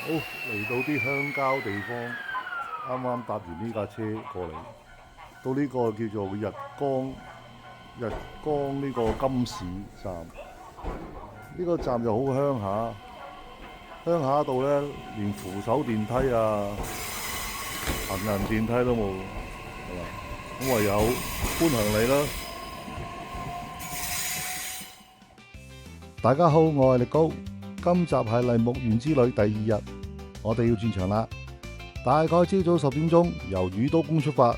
好，嚟到啲鄉郊地方，啱啱搭完呢架車過嚟，到呢個叫做日光呢個金市站。呢個站就好鄉下，鄉下到咧連扶手電梯啊、行人電梯都冇，係嘛？咁唯有搬行李啦。大家好，我係力高，今集係麗木園之旅第2日，我哋要轉場啦。大概朝早10點鐘由宇都宮出發，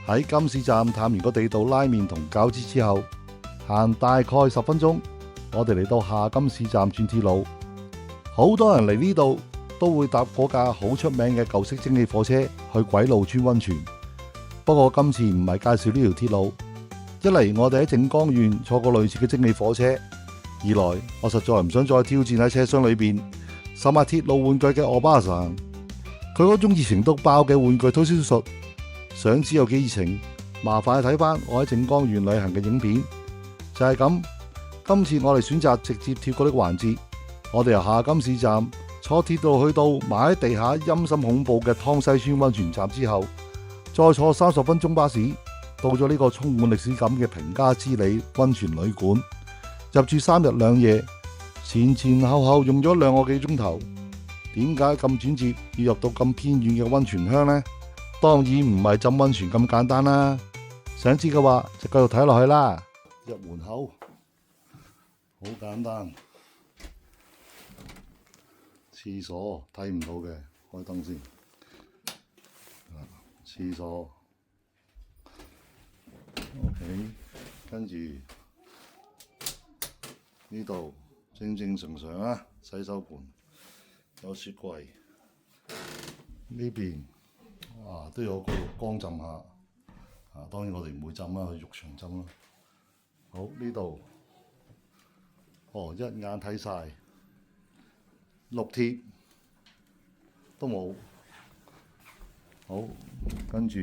喺金市站探完個地道拉麵同餃子之後，行大概10分鐘，我哋嚟到下金市站轉鐵路。好多人嚟呢度都會搭嗰架好出名嘅舊式蒸汽火車去鬼路村溫泉。不過今次唔係介紹呢條鐵路，一嚟我哋喺靜岡縣坐過類似嘅蒸汽火車，二來我實在唔想再挑戰喺車廂裏邊售賣鐵路玩具嘅歐巴桑，佢嗰種熱情到爆嘅玩具推銷術，想知有幾熱情，麻煩去睇翻我喺靜岡縣旅行嘅影片。就係咁，今次我哋選擇直接跳過呢個環節，我哋由下金市站坐鐵路去到埋喺地下陰森恐怖嘅湯西村溫泉站之後，再坐30分鐘巴士到咗呢個充滿歷史感嘅平家之里溫泉旅館，入住3日2夜，前後用咗2個幾鐘頭。點解咁轉折要入到咁偏遠嘅溫泉鄉呢？當然唔係浸溫泉咁簡單啦。想知嘅話就繼續睇落去啦。入門口好簡單，廁所睇唔到嘅，開燈先。廁所 OK， 跟住呢度正常啊，洗手盆有雪櫃，呢邊都有個浴缸浸下。當然我哋唔會浸啦，去浴場浸啦。好，呢度一眼睇晒綠貼都冇。好，跟住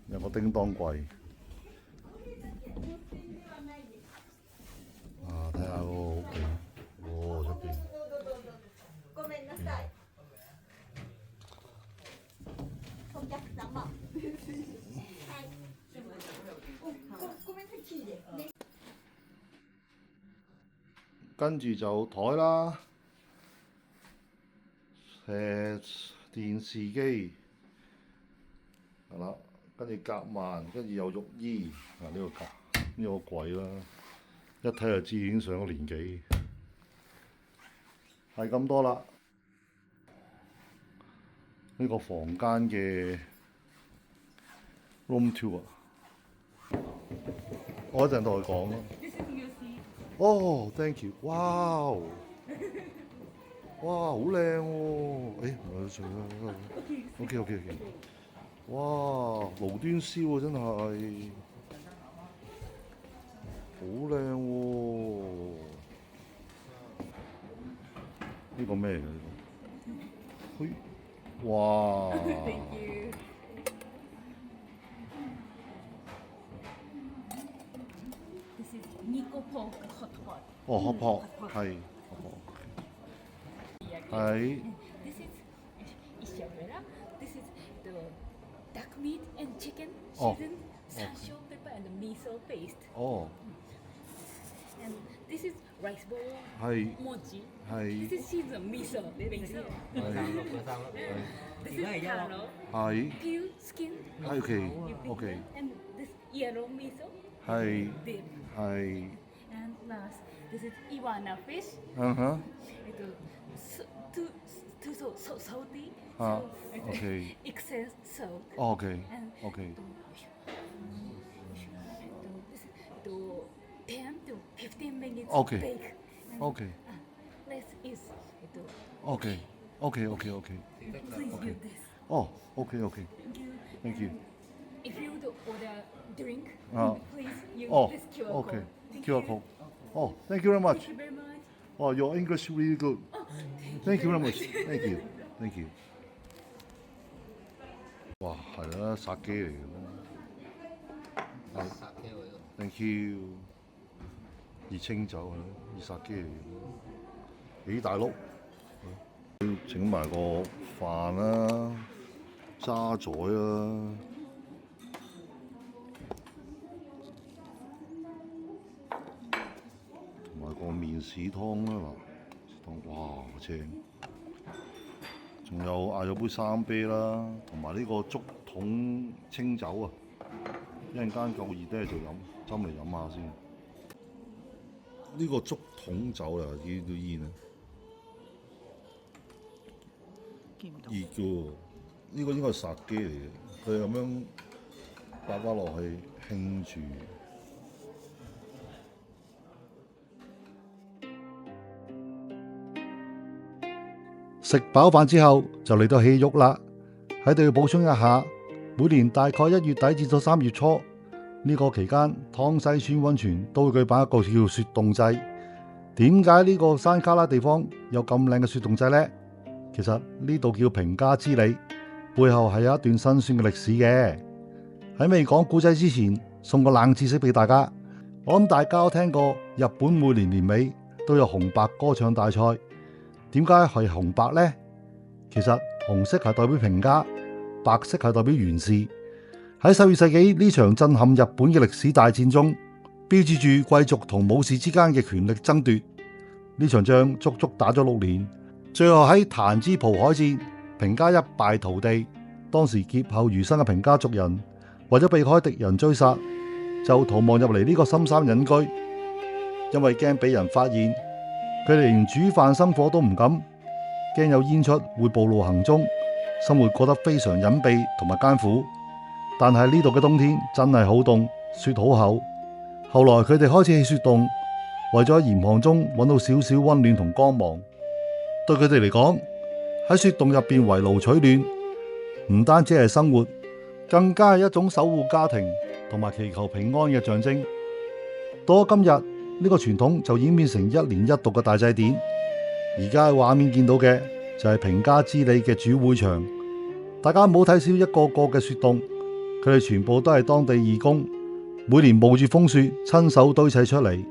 有個叮當櫃，睇下嗰個好勁，出邊。跟住就台啦，電視機係啦，跟住夾萬，跟住有浴衣，呢個櫃啦，一睇就知已經上咗年紀，係咁多啦。呢個房間嘅 room tour，我一陣同佢講咯。thank you， 哇，好靚喎！我上啦 ，OK， 哇，無端燒喎，真係好靚喎！呢個咩嚟㗎？哇！hot pot 係 hot pot 係。This is ishamera. This is the duck meat and chicken seasoned sansho pepper and miso paste. And this is rice ball. 係 Mochi. 係 This is seasoned miso. This is taro. 係 Peel skin. OK。 And this yellow miso. 係 Dip. 係 And last, this is iwana fish. So salty. OK Excess salt. OK And OK to 10 to 15 minutes Okay. bake. OK This is OK please do this. OK Thank you If you do order drink, please use this QR OK code. QR code Thank you very much. Thank you very much. Your English really good. Thank you very much. Thank you. 哇，係啦，殺雞嚟嘅啦。Thank you。熱清酒係咯，熱殺雞嚟嘅。幾大碌？整埋個飯啦、渣仔啦，同埋個麵豉湯啦嗱，哇好正！仲有嗌咗杯生啤啦，同埋呢個竹筒清酒啊，一陣間夠熱咧就斟嚟飲下先。呢個竹筒酒啊，呢個煙啊，熱嘅喎。呢個應該係殺雞嚟嘅，佢咁樣擺翻落去興住。食飽飯之後就嚟到戲肉啦，喺度要補充一下，每年大概1月底至到3月初呢個期間，湯西村溫泉都會舉辦一個叫雪凍祭。點解呢個山卡拉地方有咁靚嘅雪凍祭呢？其實呢度叫平家之里，背後係有一段辛酸嘅歷史嘅。喺未講古仔之前，送個冷知識俾大家。我諗大家都聽過，日本每年年尾都有紅白歌唱大賽。點解係紅白呢？其實紅色係代表平家，白色係代表源氏。喺12世紀呢場震撼日本嘅歷史大戰中，標誌住貴族同武士之間嘅權力爭奪。呢場仗足足打咗6年，最後喺彈之浦海戰，平家一敗塗地。當時劫後餘生嘅平家族人為咗避開敵人追殺，就逃亡入嚟呢個深山隱居。因為驚俾人發現，佢哋連煮飯生火都唔敢，驚有煙出會暴露行蹤，生活過得非常隱蔽同埋艱苦。但係呢度嘅冬天真係好凍，雪好厚。後來佢哋開始起雪洞，為咗喺嚴寒中揾到少少溫暖同光芒。對佢哋嚟講，喺雪洞入邊圍爐取暖，唔單止係生活，更加係一種守護家庭同埋祈求平安嘅象徵。到咗今日，呢個傳統就演變成1年1度嘅大祭典。而家喺畫面見到嘅就係平家之里嘅主會場。大家唔好睇少一個個嘅雪洞，佢哋全部都係當地義工，每年冒住風雪親手堆砌出嚟。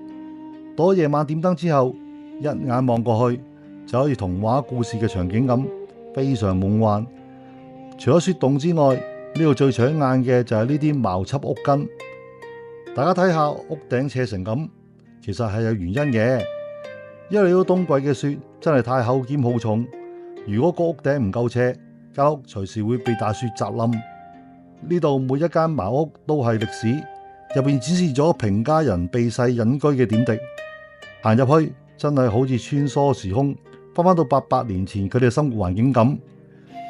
到咗夜晚點燈之後，一眼望過去就好似童話故事嘅場景咁，非常夢幻。除咗雪洞之外，呢度最搶眼嘅就係呢啲茅葺屋根。大家睇下屋頂斜成咁，其實係有原因嘅。因為呢個冬季嘅雪真係太厚兼好重，如果個屋頂唔夠斜，間屋隨時會被大雪砸冧。呢度每一間茅屋都係歷史，入邊展示咗平家人避世隱居嘅點滴。行入去真係好似穿梭時空，翻到800年前佢哋嘅生活環境咁。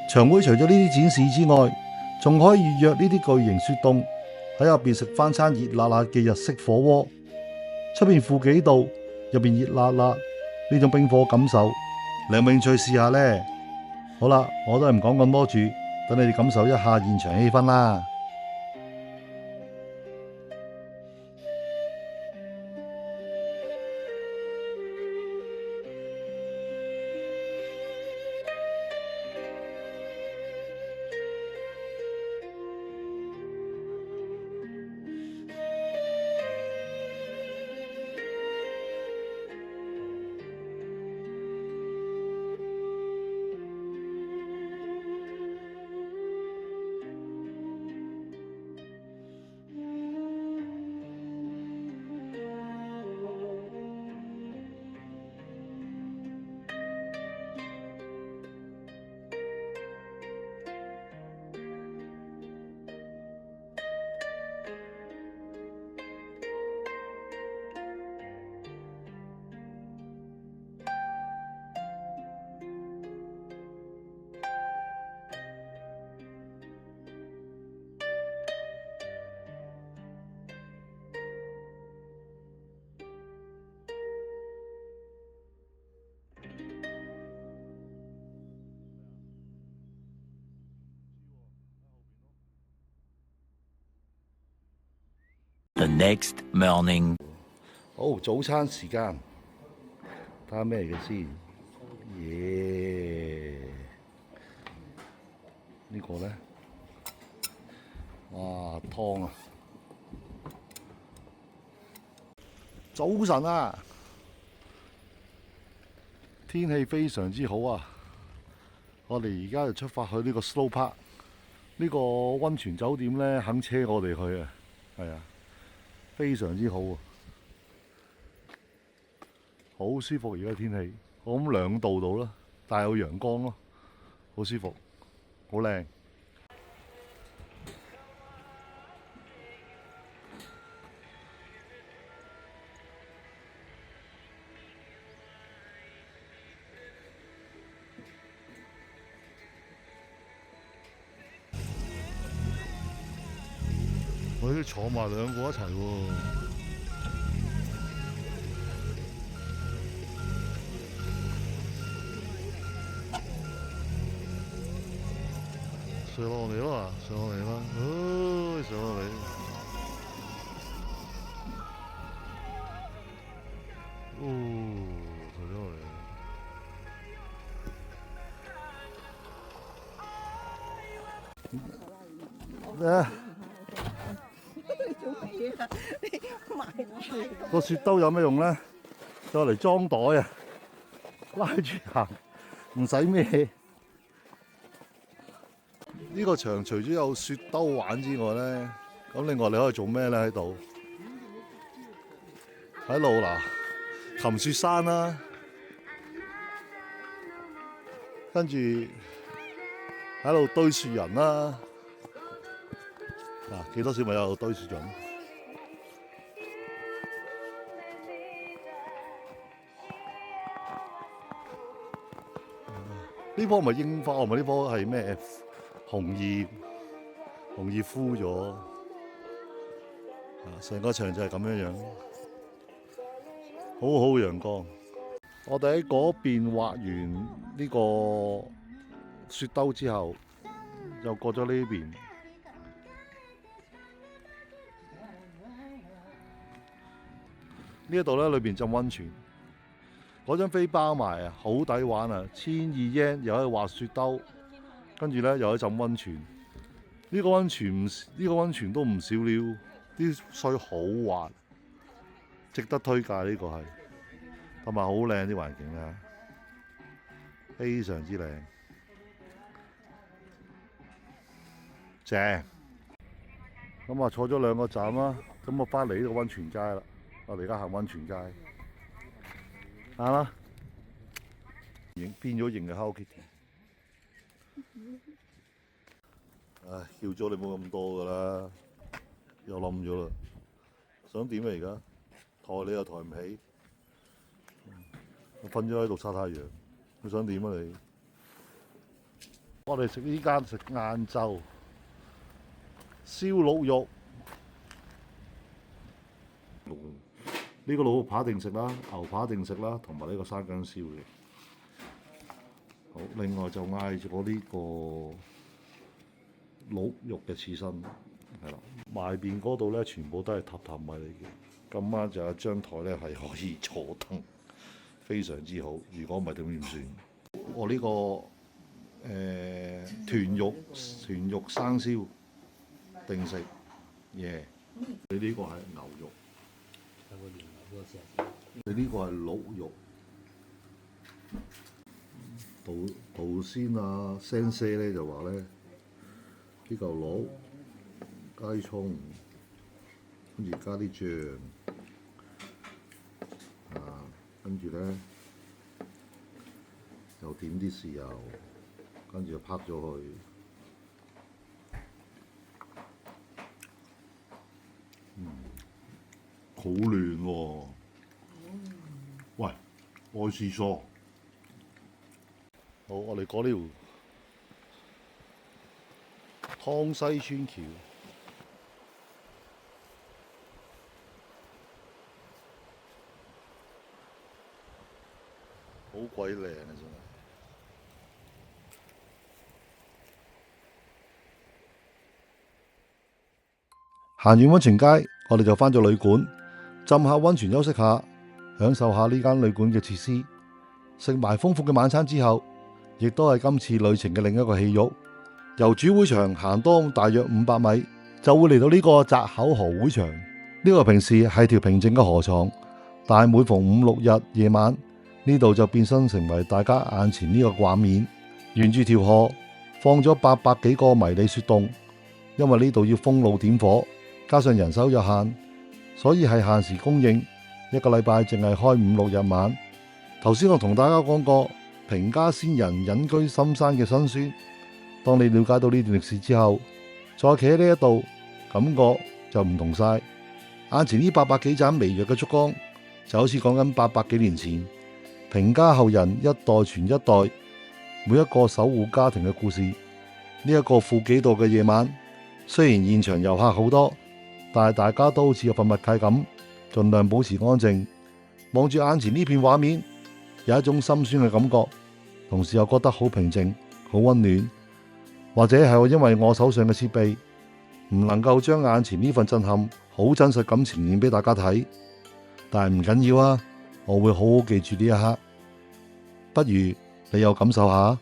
場會除咗呢啲展示之外，仲可以預約呢啲巨型雪洞，喺入邊食翻餐熱辣辣嘅日式火鍋。出邊負幾度，入邊熱辣辣，呢種冰火感受，你有冇興趣試下呢？好啦，我都係唔講咁多住，等你哋感受一下現場氣氛啦。The next morning. 好，早餐時間，睇下咩嚟嘅先。呢個呢？哇，湯啊！早晨啊，天氣非常之好啊！我哋而家就出發去呢個 Slow Park，呢個溫泉酒店呢，肯車我哋去啊，係啊，非常之好啊，好舒服而家天氣，我諗2度到啦，但係有陽光咯，好舒服，好靚。我要坐埋2個一齊喎。上落嚟啦，上落嚟啦，上落嚟。上咗嚟。個雪兜有咩用咧？就嚟裝袋啊，拉住行，唔使孭。呢個場除咗有雪兜玩之外咧，咁另外你可以做咩咧？喺度嗱，擒雪山啦，跟住喺度堆雪人啦。嗱，幾多小朋友堆雪人？呢棵唔係櫻花，唔係呢棵係咩？紅葉枯咗，成個場就係咁樣樣，好好陽光。我哋喺嗰邊畫完呢個雪兜之後，又過咗呢邊。呢一度咧，裏邊浸溫泉，嗰張飛包埋啊，好抵玩啊！1200 yen 又可以滑雪兜，跟住咧又可以浸溫泉。呢個溫泉都唔少料，啲水好滑，值得推介呢個係，同埋好靚啲環境啊，非常之靚，正。咁啊，坐咗2個站啦，咁我翻嚟呢個溫泉街啦。我哋而家行溫泉街，行啦，變咗型嘅 Hello Kitty。唉，叫咗你冇咁多㗎啦，又冧咗啦。想點啊而家？抬你又抬唔起，我瞓咗喺度曬太陽。你想點啊你？我哋食呢間食晏晝，燒鹿肉。呢個老扒定食啦，牛扒定食啦，同埋呢個生薑燒嘅。好，另外就嗌咗呢個鹿肉嘅刺身，係啦。埋邊嗰度咧，全部都係榻榻米嚟嘅。今晚就有張台咧係可以坐凳，非常之好。如果唔係點算？我呢個豚肉生燒定食耶！你呢個係牛肉。你呢個係鹿肉，頭先啊聲聲咧就話咧呢嚿鹿加啲葱，跟住加啲醬，跟住咧又點啲豉油，跟住就拍咗佢。好亂喎！喂，愛士蔬，好，我哋過呢條湯西村橋，好鬼靚啊！真係。行完溫泉街，我哋就返咗旅館。浸下溫泉休息下，享受下呢間旅館嘅設施，食埋豐富嘅晚餐之後，亦都係今次旅程嘅另一個戲肉。由主會場行多大約500米，就會嚟到呢個澤口河會場。呢個平時係條平靜嘅河床，但係每逢5、6日夜晚，呢度就變身成為大家眼前呢個畫面。沿住條河放咗800幾個迷你雪洞，因為呢度要封路點火，加上人手有限，所以係限時供應，一個禮拜淨係開5、6日晚。頭先我同大家講過平家先人隱居深山嘅辛酸，當你了解到呢段歷史之後，再企喺呢一度，感覺就唔同晒。眼前呢800幾盞微弱嘅燭光，就好似講緊800幾年前平家後人一代傳一代，每一個守護家庭嘅故事。呢一個負幾度嘅夜晚，雖然現場遊客好多，但係大家都好似有份默契咁，盡量保持安靜，望住眼前呢片畫面，有一種心酸嘅感覺，同時又覺得好平靜、好溫暖。或者係因為我手上嘅設備唔能夠將眼前呢份震撼好真實咁呈現俾大家睇，但係唔緊要啊，我會好好記住呢一刻。不如你又感受下。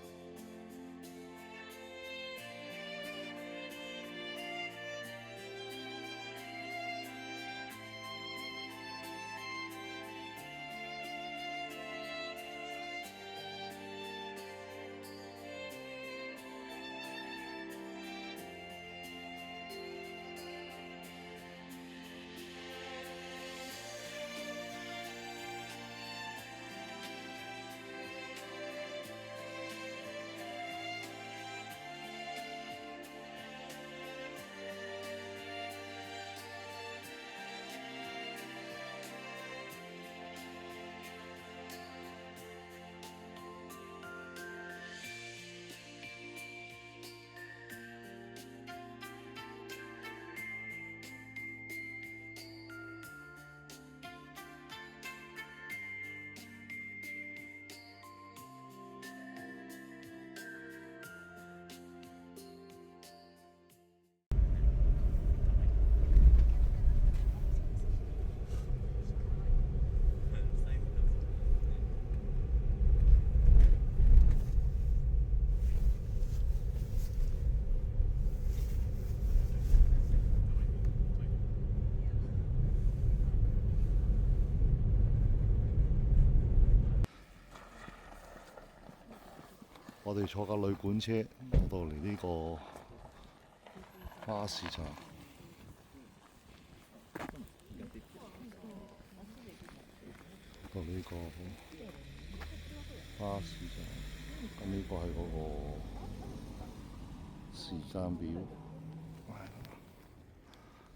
我哋坐架旅館車到嚟呢個巴士站，到呢個巴士站，咁呢個係嗰個時間表。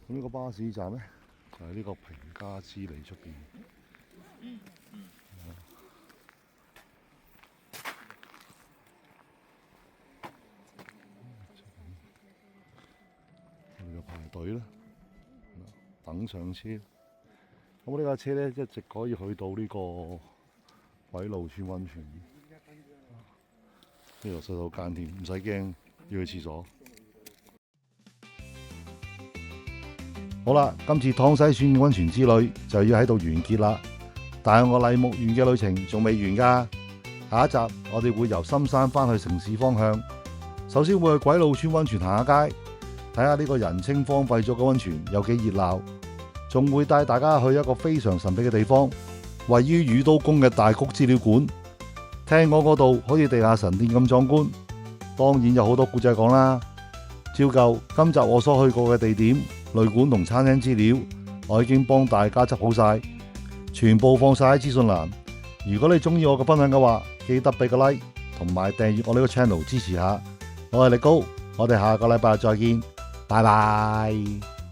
咁呢個巴士站呢，就係呢個平家之里出邊。排隊啦，等上車。咁呢架車呢，一直可以去到呢個鬼路村溫泉。呢度洗手間添，唔使驚要去廁所。好啦，今次湯西村溫泉之旅就要喺度完結啦。但係我麗木園嘅旅程仲未完㗎。下一集我哋會由深山返去城市方向。首先會去鬼路村溫泉行下街，睇下呢個人稱荒廢咗嘅溫泉有幾熱鬧，仲會帶大家去一個非常神秘嘅地方，位於宇都宮嘅大谷資料館。聽講嗰度好似地下神殿咁壯觀，當然有好多故仔講啦。照舊，今集我所去過嘅地點、旅館同餐廳資料，我已經幫大家執好晒，全部放晒喺資訊欄。如果你中意我嘅分享嘅話，記得俾個 like 同埋訂閱我呢個 channel 支持下。我係力高，我哋下個禮拜再見。拜拜。